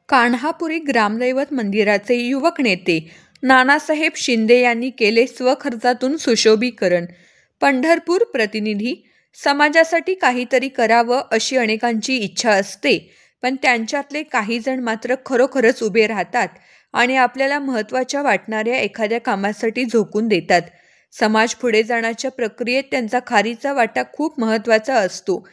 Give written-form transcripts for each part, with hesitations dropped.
कान्हापुरी ग्रामदैवत मंदिराचे युवक नेते नानासाहेब शिंदे यांनी केले स्वखर्चातून सुशोभीकरण। पंढरपूर प्रतिनिधी समाजासाठी काहीतरी करावं अशी अनेकांची इच्छा असते, पण त्यांच्यातले काही जण मात्र खरोखरच उभे राहतात आणि आपल्याला महत्त्वाच्या वाटणाऱ्या एखाद्या कामासाठी झोकून देतात। समाज पुढे जाण्याच्या प्रक्रियेत त्यांचा खारीचा वाटा खूप महत्त्वाचा असतो।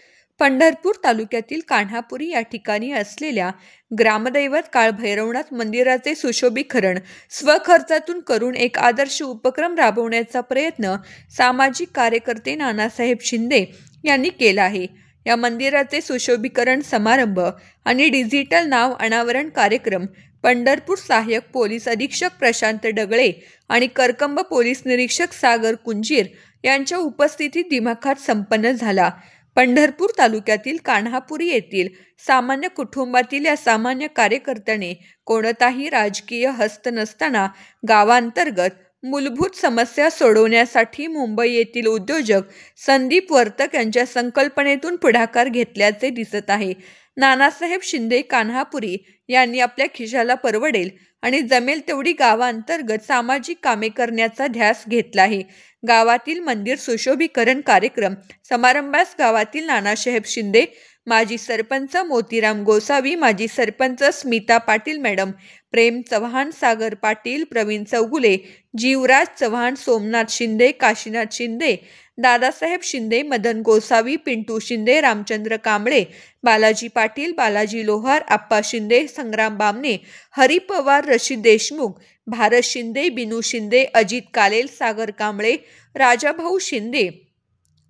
पंढरपूर तालुक्यातील कान्हापुरी या ठिकाणी असलेल्या ग्रामदैवत काळभैरवनाथ मंदिराचे सुशोभीकरण स्वखर्चातून करून एक आदर्श उपक्रम राबवण्याचा प्रयत्न सामाजिक कार्यकर्ते नानासाहेब शिंदे यांनी केला आहे। या मंदिराचे सुशोभीकरण समारंभ आणि डिजिटल नाव अनावरण कार्यक्रम पंढरपूर सहाय्यक पोलीस अधीक्षक प्रशांत डगळे आणि करकंब पोलीस निरीक्षक सागर कुंजीर यांच्या उपस्थितीत दिमाखात संपन्न झाला। पंढरपूर तालुक्यातील कान्हापुरी येथील सामान्य कुटुंबातील या सामान्य कार्यकर्त्याने कोणताही राजकीय हस्त नसताना गावांतर्गत मूलभूत समस्या सोडवण्यासाठी मुंबई येथील उद्योजक संदीप वर्तक यांच्या संकल्पनेतून पुढाकार घेतल्याचे दिसत आहे। नानासाहेब शिंदे कान्हापुरी यांनी आपल्या खिशाला परवडेल आणि जमेल तेवढी गावांतर्गत सामाजिक कामे करण्याचा ध्यास घेतला आहे। गावातील मंदिर सुशोभीकरण कार्यक्रम समारंभास गावातील नानासाहेब शिंदे, माजी सरपंच मोतीराम गोसावी, माजी सरपंच स्मिता पाटील मॅडम, प्रेम चव्हाण, सागर पाटील, प्रवीण चौगुले, जीवराज चव्हाण, सोमनाथ शिंदे, काशीनाथ शिंदे, दादासाहेब शिंदे, मदन गोसावी, पिंटू शिंदे, रामचंद्र कांबळे, बालाजी पाटील, बालाजी लोहार, आप्पा शिंदे, संग्राम बामणे, हरी पवार, रशीद देशमुख, भारत शिंदे, बिनू शिंदे, अजित कालेल, सागर कांबळे, राजाभाऊ शिंदे,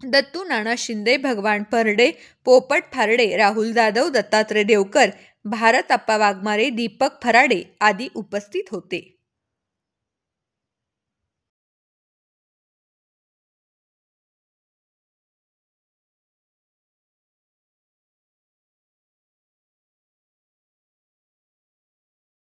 दत्तू नाना शिंदे, भगवान परडे, पोपट फारडे, राहुल जाधव, दत्तात्रय देवकर, भारत आप्पा वाघमारे, दीपक फराडे आदी उपस्थित होते।